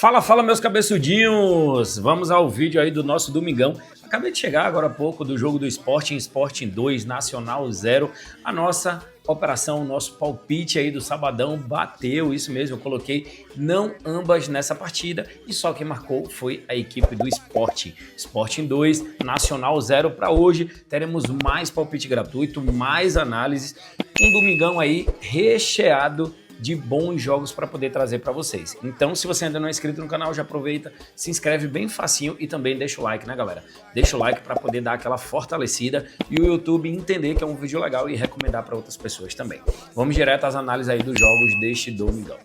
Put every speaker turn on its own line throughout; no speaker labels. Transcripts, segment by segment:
Fala, fala, meus cabeçudinhos! Vamos ao vídeo aí do nosso domingão. Acabei de chegar agora há pouco do jogo do Sporting 2, Nacional 0. A nossa operação, o nosso palpite aí do sabadão bateu, isso mesmo, eu coloquei não ambas nessa partida e só quem marcou foi a equipe do Sporting 2, Nacional 0. Para hoje teremos mais palpite gratuito, mais análises, um domingão aí recheado de bons jogos para poder trazer para vocês. Então, se você ainda não é inscrito no canal, já aproveita, se inscreve bem facinho e também deixa o like, né, galera? Deixa o like para poder dar aquela fortalecida e o YouTube entender que é um vídeo legal e recomendar para outras pessoas também. Vamos direto às análises aí dos jogos deste domingão.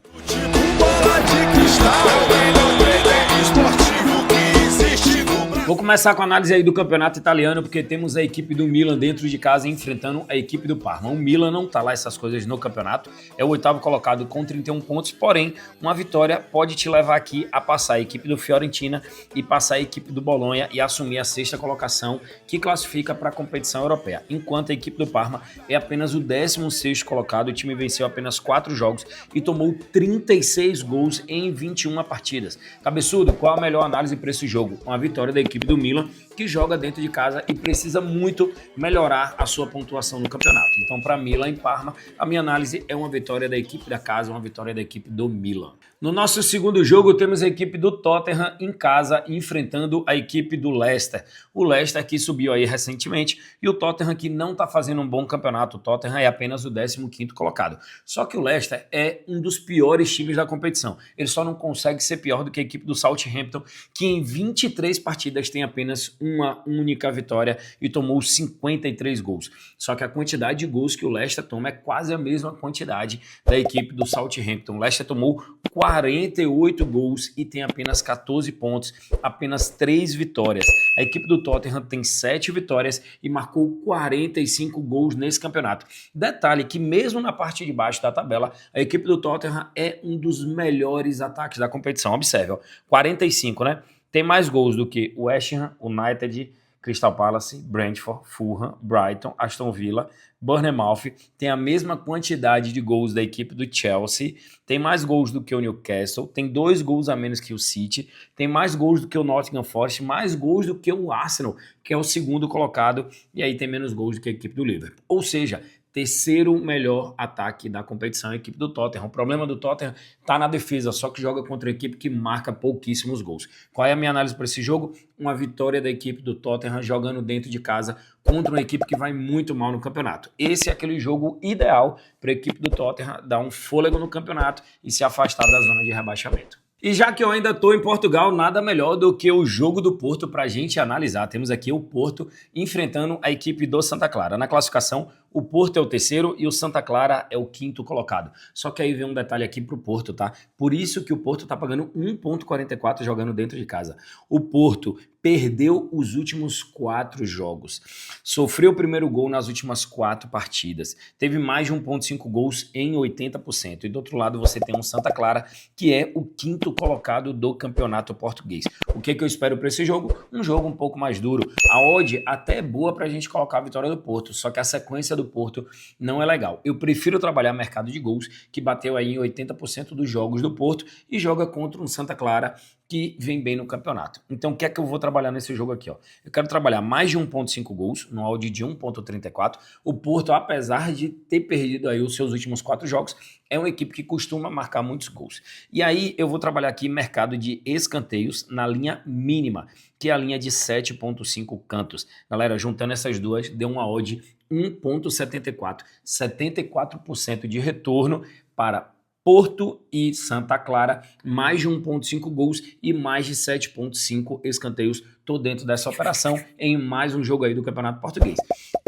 Vou começar com a análise aí do campeonato italiano, porque temos a equipe do Milan dentro de casa enfrentando a equipe do Parma. O Milan não tá lá essas coisas no campeonato, é o oitavo colocado com 31 pontos, porém, uma vitória pode te levar aqui a passar a equipe do Fiorentina e passar a equipe do Bolonha e assumir a sexta colocação que classifica para a competição europeia. Enquanto a equipe do Parma é apenas o 16º colocado, o time venceu apenas 4 jogos e tomou 36 gols em 21 partidas. Cabeçudo, qual a melhor análise para esse jogo? Uma vitória da equipe do Milan, que joga dentro de casa e precisa muito melhorar a sua pontuação no campeonato. Então, para Milan e Parma, a minha análise é uma vitória da equipe da casa, uma vitória da equipe do Milan. No nosso segundo jogo, temos a equipe do Tottenham em casa, enfrentando a equipe do Leicester. O Leicester que subiu aí recentemente e o Tottenham que não está fazendo um bom campeonato. O Tottenham é apenas o 15º colocado. Só que o Leicester é um dos piores times da competição. Ele só não consegue ser pior do que a equipe do Southampton, que em 23 partidas tem apenas uma única vitória e tomou 53 gols. Só que a quantidade de gols que o Leicester toma é quase a mesma quantidade da equipe do Southampton. O Leicester tomou 48 gols e tem apenas 14 pontos, apenas 3 vitórias. A equipe do Tottenham tem 7 vitórias e marcou 45 gols nesse campeonato. Detalhe que mesmo na parte de baixo da tabela, a equipe do Tottenham é um dos melhores ataques da competição. Observe, ó, 45, né? Tem mais gols do que o West Ham, United, Crystal Palace, Brentford, Fulham, Brighton, Aston Villa, Bournemouth. Tem a mesma quantidade de gols da equipe do Chelsea, tem mais gols do que o Newcastle, tem 2 gols a menos que o City, tem mais gols do que o Nottingham Forest, mais gols do que o Arsenal, que é o segundo colocado, e aí tem menos gols do que a equipe do Liverpool. Ou seja, terceiro melhor ataque da competição, a equipe do Tottenham. O problema do Tottenham está na defesa, só que joga contra a equipe que marca pouquíssimos gols. Qual é a minha análise para esse jogo? Uma vitória da equipe do Tottenham jogando dentro de casa contra uma equipe que vai muito mal no campeonato. Esse é aquele jogo ideal para a equipe do Tottenham dar um fôlego no campeonato e se afastar da zona de rebaixamento. E já que eu ainda estou em Portugal, nada melhor do que o jogo do Porto para a gente analisar. Temos aqui o Porto enfrentando a equipe do Santa Clara. Na classificação, o Porto é o terceiro e o Santa Clara é o quinto colocado. Só que aí vem um detalhe aqui para o Porto, tá? Por isso que o Porto está pagando 1,44 jogando dentro de casa. O Porto perdeu os últimos 4 jogos. Sofreu o primeiro gol nas últimas 4 partidas. Teve mais de 1,5 gols em 80%. E do outro lado você tem um Santa Clara que é o quinto colocado do campeonato português. O que eu espero para esse jogo? Um jogo um pouco mais duro. A odd até é boa para a gente colocar a vitória do Porto, só que a sequência do Porto não é legal. Eu prefiro trabalhar mercado de gols, que bateu aí em 80% dos jogos do Porto e joga contra um Santa Clara que vem bem no campeonato. Então, o que é que eu vou trabalhar nesse jogo aqui? Ó? Eu quero trabalhar mais de 1,5 gols, no odd de 1,34. O Porto, apesar de ter perdido aí os seus últimos 4 jogos, é uma equipe que costuma marcar muitos gols. E aí, eu vou trabalhar aqui mercado de escanteios na linha mínima, que é a linha de 7,5 cantos. Galera, juntando essas duas, deu uma odd 1,74. 74% de retorno para Porto e Santa Clara, mais de 1,5 gols e mais de 7,5 escanteios. Estou dentro dessa operação em mais um jogo aí do Campeonato Português.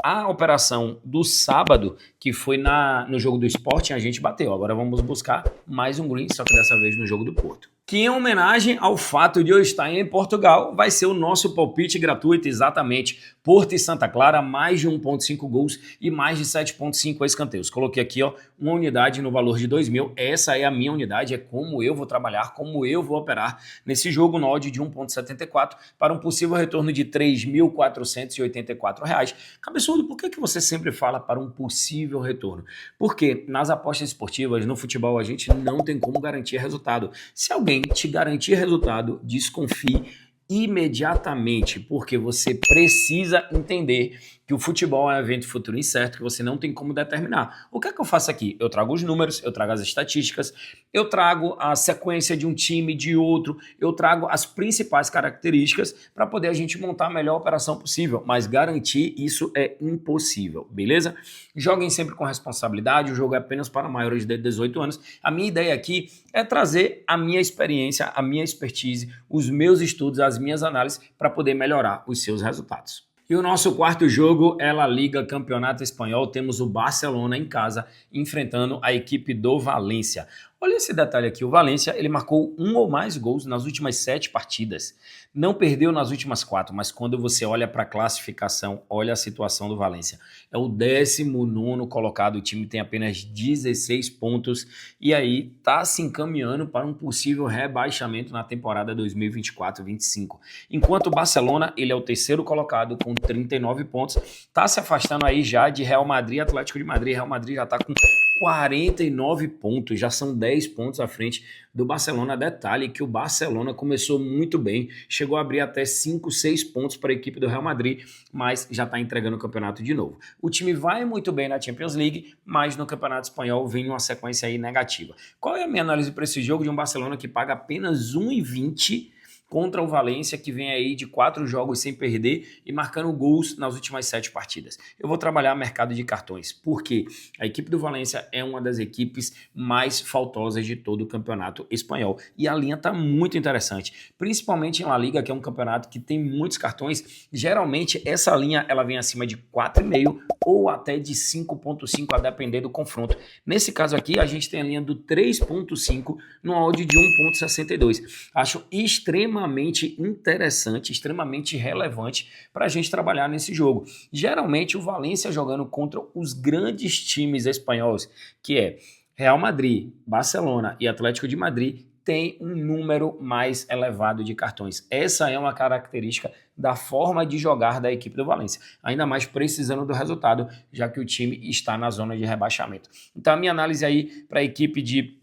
A operação do sábado, que foi no jogo do Sporting, a gente bateu. Agora vamos buscar mais um green, só que dessa vez no jogo do Porto. Que em homenagem ao fato de eu estar em Portugal, vai ser o nosso palpite gratuito, exatamente. Porto e Santa Clara, mais de 1,5 gols e mais de 7,5 escanteios. Coloquei aqui, ó, uma unidade no valor de 2.000. Essa é a minha unidade, é como eu vou trabalhar, como eu vou operar nesse jogo no odd de 1,74 para um possível retorno de R$ 3.484. Cabeçudo, por que você sempre fala para um possível retorno? Porque nas apostas esportivas, no futebol, a gente não tem como garantir resultado. Se alguém porém, te garantir resultado, desconfie imediatamente, porque você precisa entender que o futebol é um evento futuro incerto que você não tem como determinar. O que é que eu faço aqui? Eu trago os números, eu trago as estatísticas, eu trago a sequência de um time, de outro, eu trago as principais características para poder a gente montar a melhor operação possível, mas garantir isso é impossível, beleza? Joguem sempre com responsabilidade, o jogo é apenas para maiores de 18 anos. A minha ideia aqui é trazer a minha experiência, a minha expertise, os meus estudos, as minhas análises para poder melhorar os seus resultados. E o nosso quarto jogo é La Liga Campeonato Espanhol. Temos o Barcelona em casa enfrentando a equipe do Valência. Olha esse detalhe aqui, o Valência ele marcou 1 ou mais gols nas últimas 7 partidas. Não perdeu nas últimas 4, mas quando você olha para a classificação, olha a situação do Valência. É o 19º colocado, o time tem apenas 16 pontos e aí está se encaminhando para um possível rebaixamento na temporada 2024-25. Enquanto o Barcelona ele é o 3º colocado com 39 pontos, está se afastando aí já de Real Madrid, Atlético de Madrid. Real Madrid já está com 49 pontos, já são 10 pontos à frente do Barcelona. Detalhe que o Barcelona começou muito bem, chegou a abrir até 5, 6 pontos para a equipe do Real Madrid, mas já está entregando o campeonato de novo. O time vai muito bem na Champions League, mas no Campeonato Espanhol vem uma sequência aí negativa. Qual é a minha análise para esse jogo de um Barcelona que paga apenas 1,20 contra o Valência, que vem aí de 4 jogos sem perder e marcando gols nas últimas 7 partidas? Eu vou trabalhar mercado de cartões, porque a equipe do Valência é uma das equipes mais faltosas de todo o campeonato espanhol. E a linha está muito interessante, principalmente em La Liga, que é um campeonato que tem muitos cartões. Geralmente essa linha ela vem acima de 4,5 ou até de 5,5 a depender do confronto. Nesse caso aqui, a gente tem a linha do 3,5 no odd de 1,62. Acho extremamente interessante, extremamente relevante para a gente trabalhar nesse jogo. Geralmente o Valência jogando contra os grandes times espanhóis, que é Real Madrid, Barcelona e Atlético de Madrid, tem um número mais elevado de cartões. Essa é uma característica da forma de jogar da equipe do Valência, ainda mais precisando do resultado, já que o time está na zona de rebaixamento. Então a minha análise aí para a equipe de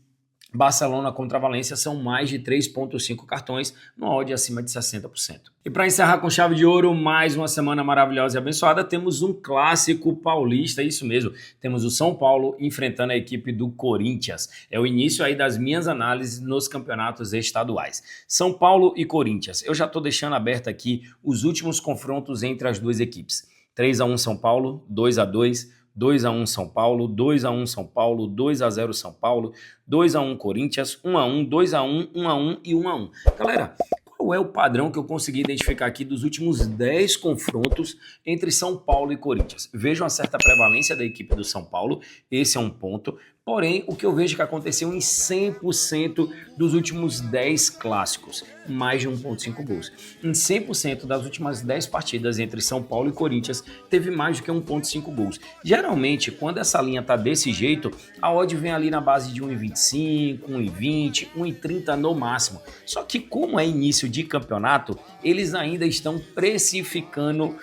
Barcelona contra a Valência são mais de 3,5 cartões, no odd acima de 60%. E para encerrar com chave de ouro, mais uma semana maravilhosa e abençoada, temos um clássico paulista, isso mesmo, temos o São Paulo enfrentando a equipe do Corinthians. É o início aí das minhas análises nos campeonatos estaduais. São Paulo e Corinthians, eu já estou deixando aberto aqui os últimos confrontos entre as duas equipes. 3-1 São Paulo, 2-2, 2-1 São Paulo, 2-1 São Paulo, 2-0 São Paulo, 2-1 Corinthians, 1-1, 2-1, 1-1 e 1-1. Galera, qual é o padrão que eu consegui identificar aqui dos últimos 10 confrontos entre São Paulo e Corinthians? Vejo uma certa prevalência da equipe do São Paulo, esse é um ponto. Porém, o que eu vejo que aconteceu em 100% dos últimos 10 clássicos, mais de 1,5 gols. Em 100% das últimas 10 partidas entre São Paulo e Corinthians, teve mais do que 1,5 gols. Geralmente, quando essa linha tá desse jeito, a odd vem ali na base de 1,25, 1,20, 1,30 no máximo. Só que como é início de campeonato, eles ainda estão precificando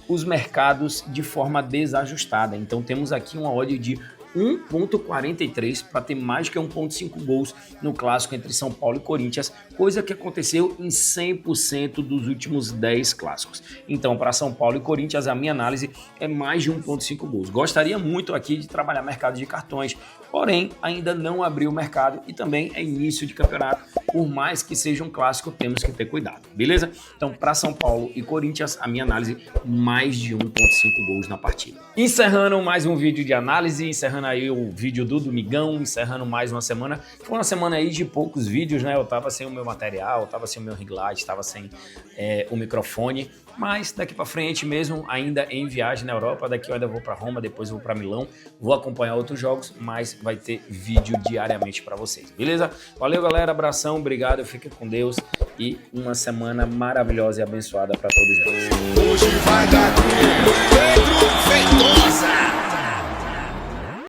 os mercados de forma desajustada. Então temos aqui uma odd de 1,43 para ter mais que 1,5 gols no clássico entre São Paulo e Corinthians, coisa que aconteceu em 100% dos últimos 10 clássicos. Então, para São Paulo e Corinthians, a minha análise é mais de 1,5 gols. Gostaria muito aqui de trabalhar mercado de cartões, porém, ainda não abriu o mercado e também é início de campeonato. Por mais que seja um clássico, temos que ter cuidado, beleza? Então, para São Paulo e Corinthians, a minha análise, mais de 1,5 gols na partida. Encerrando mais um vídeo de análise, encerrando aí o vídeo do Domingão, encerrando mais uma semana. Foi uma semana aí de poucos vídeos, né? Eu tava sem o meu material, tava sem o meu ring light, tava sem o microfone, mas daqui para frente mesmo, ainda em viagem na Europa, daqui eu ainda vou para Roma, depois eu vou para Milão, vou acompanhar outros jogos, mas vai ter vídeo diariamente para vocês, beleza? Valeu, galera, abração, obrigado, fiquem com Deus e uma semana maravilhosa e abençoada para todos nós.
Hoje vai dar Pedro Feitosa.